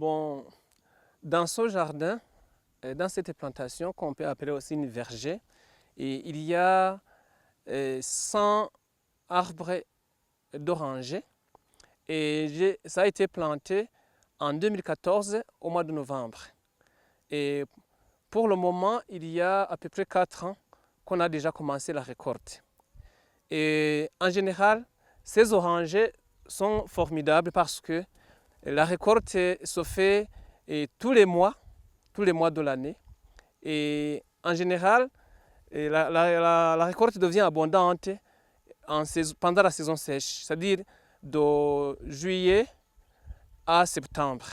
Bon, dans ce jardin, dans cette plantation qu'on peut appeler aussi une verger, et il y a 100 arbres d'orangers et ça a été planté en 2014 au mois de novembre. Et pour le moment, il y a à peu près 4 ans qu'on a déjà commencé la récolte. Et en général, ces orangers sont formidables parce que la récolte se fait tous les mois de l'année. Et en général, la récolte devient abondante pendant la saison sèche, c'est-à-dire de juillet à septembre.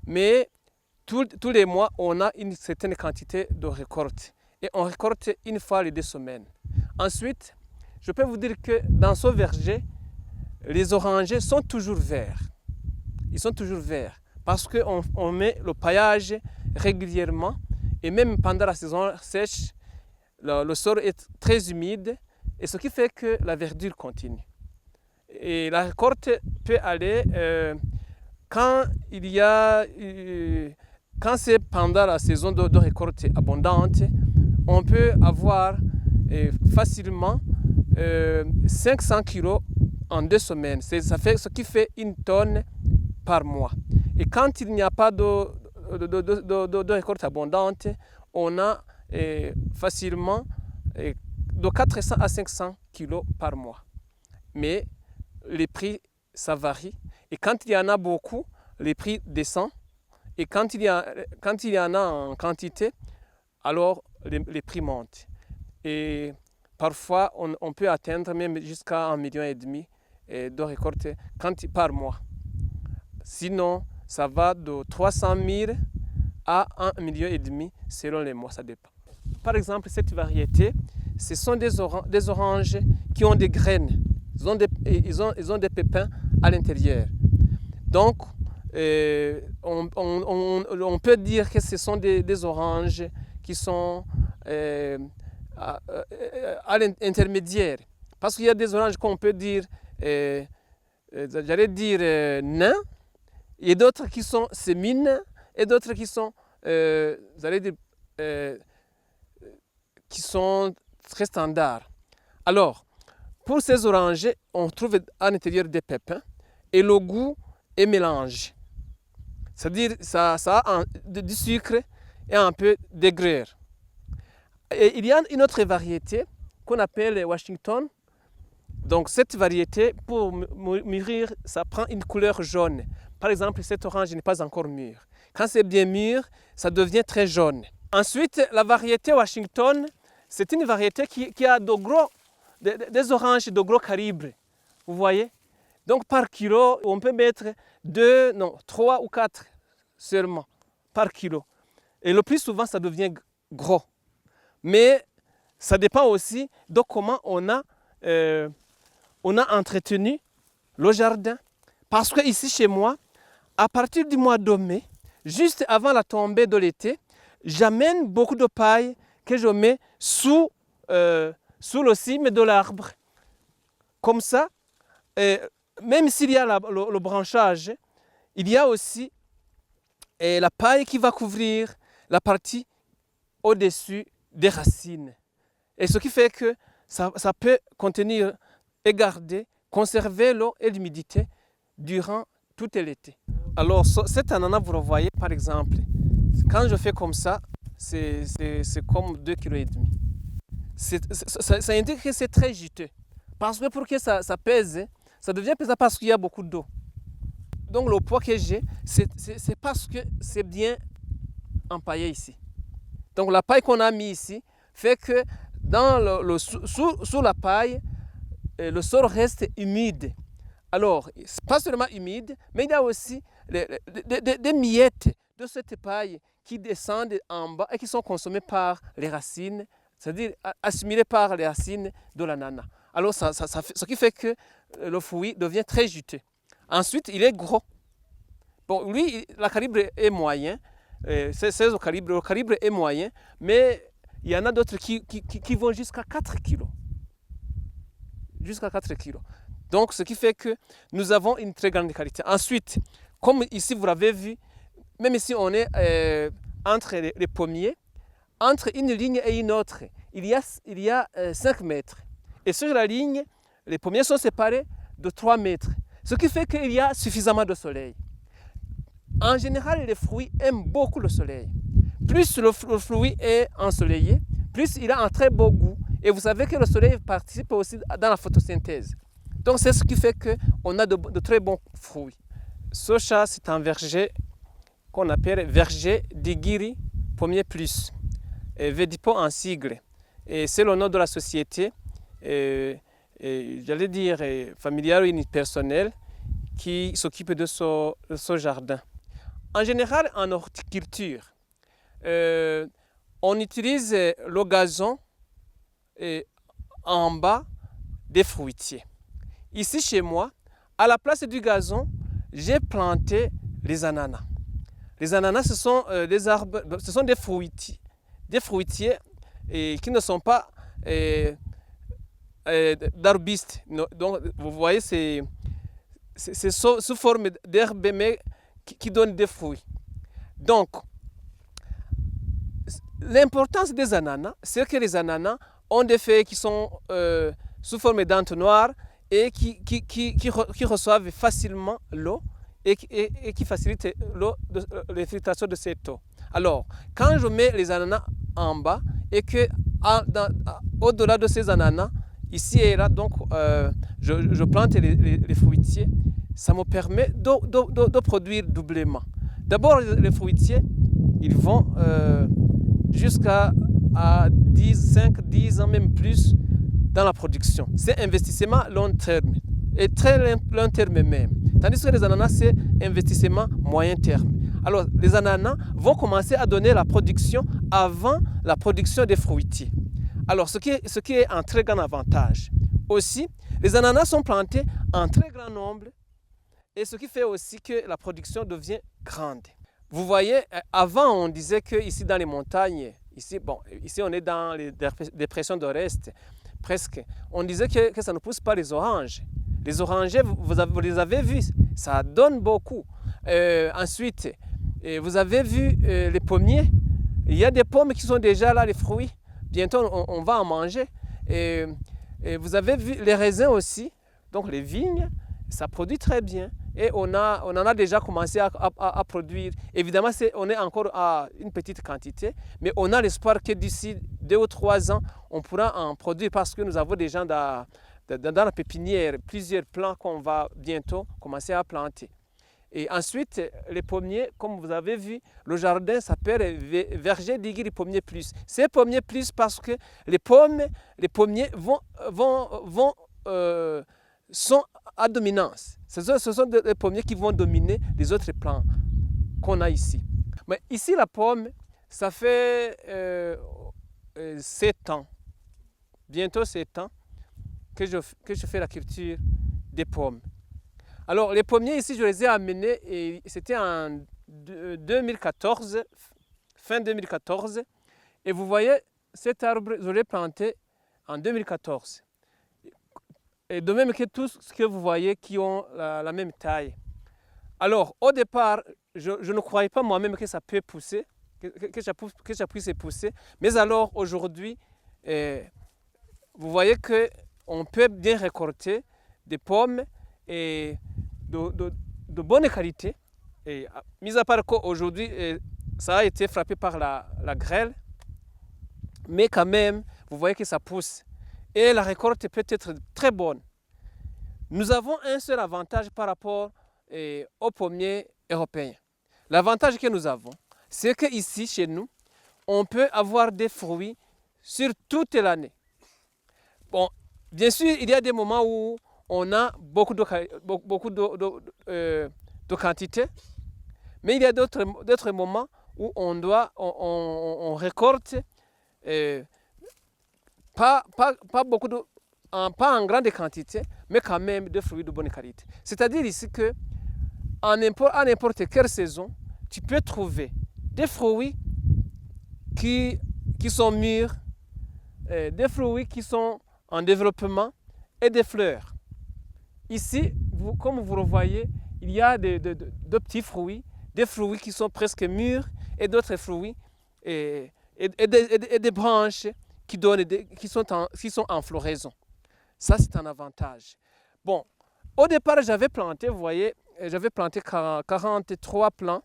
Mais tous les mois, on a une certaine quantité de récolte. Et on récolte une fois les 2 semaines. Ensuite, je peux vous dire que dans ce verger, les orangers sont toujours verts. Ils sont toujours verts parce qu'on met le paillage régulièrement et même pendant la saison sèche, le sol est très humide et ce qui fait que la verdure continue. Et la récolte peut aller quand c'est pendant la saison de récolte abondante, on peut avoir facilement 500 kg en 2 semaines. Ça fait ce qui fait 1 tonne par mois. Et quand il n'y a pas de récolte abondante, on a facilement de 400 à 500 kg par mois. Mais les prix, ça varie. Et quand il y en a beaucoup, les prix descendent. Et quand il y en a en quantité, alors les prix montent. Et parfois, on peut atteindre même jusqu'à 1,5 million de récoltes par mois. Sinon, ça va de 300 000 à 1,5 million selon les mois, ça dépend. Par exemple, cette variété, ce sont des oranges qui ont des graines. Ils ont des pépins à l'intérieur. Donc, on peut dire que ce sont des oranges qui sont à l'intermédiaire. Parce qu'il y a des oranges qu'on peut dire, nains, et d'autres qui sont sémines, et d'autres qui sont, qui sont très standards. Alors, pour ces orangers, on trouve à l'intérieur des pépins et le goût est mélangé. C'est-à-dire ça a du sucre et un peu d'aigreur. Et il y a une autre variété qu'on appelle Washington. Donc cette variété, pour mûrir, ça prend une couleur jaune. Par exemple, cette orange n'est pas encore mûre. Quand c'est bien mûr, ça devient très jaune. Ensuite, la variété Washington, c'est une variété qui a des oranges de gros calibre. Vous voyez? Donc par kilo, on peut mettre 3 ou 4 seulement par kilo. Et le plus souvent, ça devient gros. Mais ça dépend aussi de comment on a entretenu le jardin. Parce que ici chez moi, à partir du mois de mai, juste avant la tombée de l'été, j'amène beaucoup de paille que je mets sous le cime de l'arbre. Comme ça, même s'il y a le branchage, il y a aussi la paille qui va couvrir la partie au-dessus des racines. Et ce qui fait que ça peut contenir et conserver l'eau et l'humidité durant tout l'été. Alors cet ananas, vous le voyez par exemple, quand je fais comme ça, c'est comme 2,5 kg. Ça indique que c'est très juteux. Parce que pour que ça pèse, ça devient pesant parce qu'il y a beaucoup d'eau. Donc le poids que j'ai, c'est parce que c'est bien empaillé ici. Donc la paille qu'on a mis ici fait que sous la paille, le sol reste humide. Alors, pas seulement humide, mais il y a aussi des miettes de cette paille qui descendent en bas et qui sont consommées par les racines, c'est-à-dire assimilées par les racines de l'ananas. Alors, ce qui fait que le fruit devient très juteux. Ensuite, il est gros. Bon, lui, le calibre est moyen. Le calibre est moyen, mais il y en a d'autres qui vont jusqu'à 4 kg. Jusqu'à 4 kg. Donc, ce qui fait que nous avons une très grande qualité. Ensuite, comme ici, vous l'avez vu, même si on est entre les pommiers, entre une ligne et une autre, il y a 5 mètres. Et sur la ligne, les pommiers sont séparés de 3 mètres. Ce qui fait qu'il y a suffisamment de soleil. En général, les fruits aiment beaucoup le soleil. Plus le fruit est ensoleillé, plus il a un très beau goût. Et vous savez que le soleil participe aussi dans la photosynthèse. Donc c'est ce qui fait qu'on a de très bons fruits. Socha, c'est un verger qu'on appelle verger d'Igiri Pommier Plus, Vedipo en sigle. Et c'est le nom de la société, j'allais dire familiale ou unipersonnelle, qui s'occupe de ce jardin. En général, en horticulture, on utilise le gazon en bas des fruitiers. Ici chez moi, à la place du gazon, j'ai planté les ananas. Les ananas, ce sont des arbres, ce sont des fruitiers qui ne sont pas d'arbustes. Donc, vous voyez, c'est sous forme d'herbe, mais qui donne des fruits. Donc, l'importance des ananas, c'est que les ananas ont des feuilles qui sont sous forme d'entonnoir et qui reçoivent facilement l'eau et qui facilitent les filtrations de cette eau. Alors, quand je mets les ananas en bas et que au-delà de ces ananas, ici et là, donc, je plante les fruitiers, ça me permet de produire doublement. D'abord, les fruitiers, ils vont jusqu'à 5, 10 ans, même plus, dans la production. C'est investissement long terme, et très long terme même. Tandis que les ananas, c'est investissement moyen terme. Alors, les ananas vont commencer à donner la production avant la production des fruitiers. Alors, ce qui est un très grand avantage. Aussi, les ananas sont plantés en très grand nombre, et ce qui fait aussi que la production devient grande. Vous voyez, avant, on disait qu'ici dans les montagnes, ici on est dans les dépressions d'Orest, presque, on disait que ça ne pousse pas les oranges. Les orangers, vous les avez vus, ça donne beaucoup. Ensuite, vous avez vu les pommiers. Il y a des pommes qui sont déjà là, les fruits. Bientôt, on va en manger. Et vous avez vu les raisins aussi, donc les vignes, ça produit très bien. Et on en a déjà commencé à produire. Évidemment, on est encore à une petite quantité, mais on a l'espoir que d'ici 2 ou 3 ans, on pourra en produire parce que nous avons déjà dans la pépinière plusieurs plants qu'on va bientôt commencer à planter. Et ensuite, les pommiers, comme vous avez vu, le jardin s'appelle verger d'Igiri Pommier Plus. C'est Pommier Plus parce que les pommiers sont à dominance. Ce sont des pommiers qui vont dominer les autres plants qu'on a ici. Mais ici, la pomme, ça fait 7 ans, bientôt 7 ans, que je fais la culture des pommes. Alors, les pommiers ici, je les ai amenés, et c'était en 2014, fin 2014. Et vous voyez, cet arbre, je l'ai planté en 2014. Et de même que tous ce que vous voyez qui ont la même taille. Alors, au départ, je ne croyais pas moi-même que ça peut pousser, que ça puisse pousser. Mais alors, aujourd'hui, vous voyez qu'on peut bien récolter des pommes et de bonne qualité. Et, mis à part qu'aujourd'hui, ça a été frappé par la grêle, mais quand même, vous voyez que ça pousse. Et la récolte peut être très bonne. Nous avons un seul avantage par rapport aux pommiers européens. L'avantage que nous avons, c'est qu'ici, chez nous, on peut avoir des fruits sur toute l'année. Bon, bien sûr, il y a des moments où on a beaucoup de quantité, mais il y a d'autres moments où on récolte pas en grande quantité, mais quand même de fruits de bonne qualité. C'est-à-dire ici qu'à n'importe quelle saison, tu peux trouver des fruits qui sont mûrs, des fruits qui sont en développement et des fleurs. Ici, comme vous le voyez, il y a de petits fruits des fruits qui sont presque mûrs et d'autres fruits et des branches qui sont en floraison. Ça, c'est un avantage. Bon, au départ, j'avais planté, vous voyez, j'avais planté 43 plants.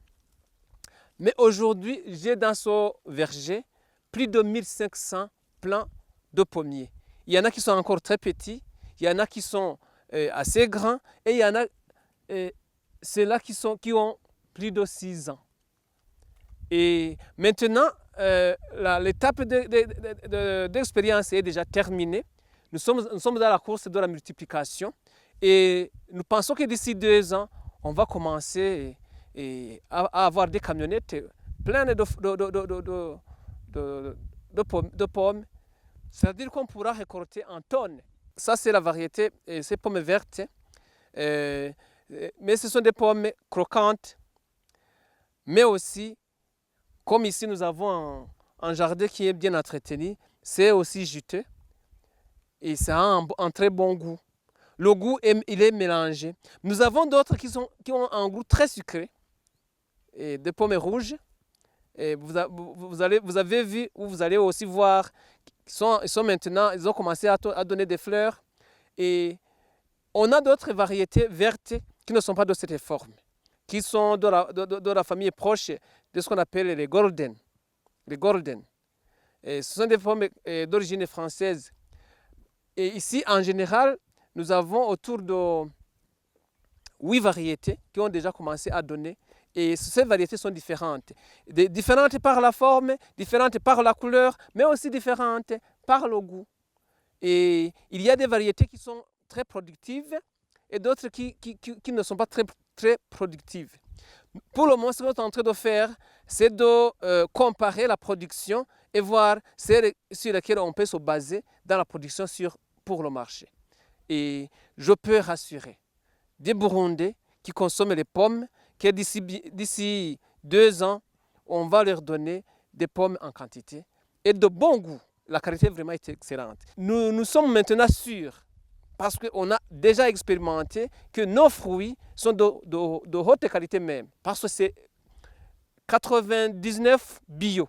Mais aujourd'hui, j'ai dans ce verger plus de 1500 plants de pommiers. Il y en a qui sont encore très petits, il y en a qui sont assez grands et il y en a ceux-là qui ont plus de 6 ans. Et maintenant, l'étape d'expérience est déjà terminée. Nous sommes dans la course de la multiplication et nous pensons que d'ici 2 ans, on va commencer à avoir des camionnettes pleines de pommes. C'est-à-dire qu'on pourra récolter en tonnes. Ça, c'est la variété, ces pommes vertes. Mais ce sont des pommes croquantes. Mais aussi, comme ici, nous avons un jardin qui est bien entretenu, c'est aussi juteux. Et ça a un très bon goût. Le goût, il est mélangé. Nous avons d'autres qui ont un goût très sucré. Et des pommes rouges. Et vous avez vu, ou vous allez aussi voir, ils ont commencé à donner des fleurs. Et on a d'autres variétés vertes qui ne sont pas de cette forme, qui sont de la famille proche de ce qu'on appelle les golden. Les golden. Et ce sont des pommes d'origine française. Et ici, en général, nous avons autour de 8 variétés qui ont déjà commencé à donner. Et ces variétés sont différentes. Différentes par la forme, différentes par la couleur, mais aussi différentes par le goût. Et il y a des variétés qui sont très productives et d'autres qui ne sont pas très productives. Pour le moment, ce qu'on est en train de faire, c'est de comparer la production et voir celles sur lesquelles on peut se baser dans la production pour le marché. Et je peux rassurer des Burundais qui consomment les pommes que d'ici 2 ans, on va leur donner des pommes en quantité et de bon goût. La qualité vraiment est excellente. Nous sommes maintenant sûrs, parce qu'on a déjà expérimenté, que nos fruits sont de haute qualité même, parce que c'est 99 bio.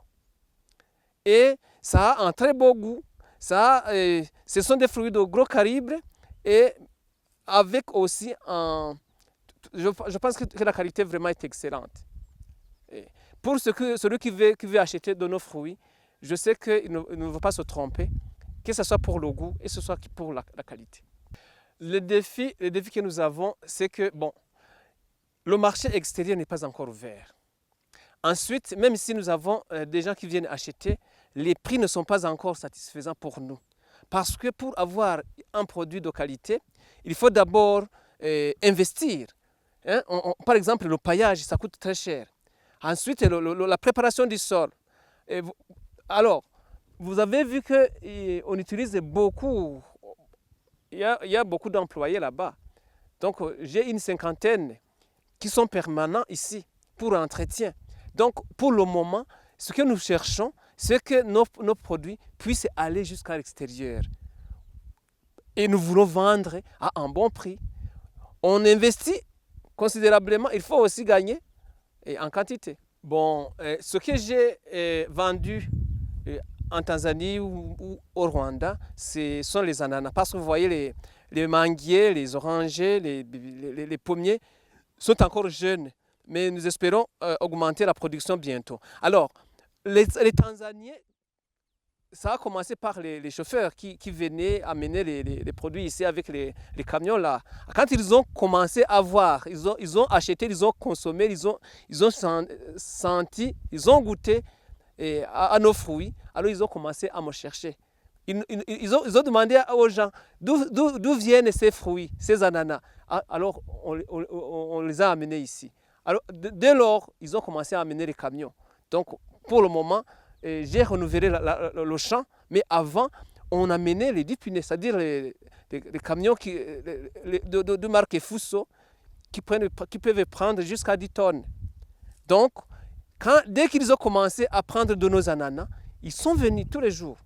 Et ça a un très beau goût. Ce sont des fruits de gros calibre et avec aussi je pense que la qualité vraiment est excellente. Et pour celui qui veut acheter de nos fruits, je sais qu'il ne va pas se tromper, que ce soit pour le goût et que ce soit pour la qualité. Le défi que nous avons, c'est que le marché extérieur n'est pas encore ouvert. Ensuite, même si nous avons des gens qui viennent acheter, les prix ne sont pas encore satisfaisants pour nous. Parce que pour avoir un produit de qualité, il faut d'abord investir. Par exemple, le paillage, ça coûte très cher. Ensuite, la préparation du sol. Alors, vous avez vu qu'on utilise beaucoup, il y a beaucoup d'employés là-bas. Donc, j'ai une 50aine qui sont permanents ici pour l'entretien. Donc, pour le moment, ce que nous cherchons, c'est que nos produits puissent aller jusqu'à l'extérieur. Et nous voulons vendre à un bon prix. On investit considérablement, il faut aussi gagner en quantité. Ce que j'ai vendu en Tanzanie ou au Rwanda, ce sont les ananas. Parce que vous voyez, les manguiers, les orangers, les pommiers sont encore jeunes. Mais nous espérons augmenter la production bientôt. Alors, les Tanzaniens, ça a commencé par les chauffeurs qui venaient amener les produits ici avec les camions là. Quand ils ont commencé à voir, ils ont acheté, ils ont consommé, ils ont senti, ils ont goûté à nos fruits, alors ils ont commencé à me chercher. Ils ont demandé aux gens d'où viennent ces fruits, ces ananas. Alors on les a amenés ici. Alors dès lors, ils ont commencé à amener les camions. Donc pour le moment, j'ai renouvelé le champ, mais avant, on amenait les dipinés, c'est-à-dire les camions de marque Fuso qui peuvent prendre jusqu'à 10 tonnes. Donc, dès qu'ils ont commencé à prendre de nos ananas, ils sont venus tous les jours.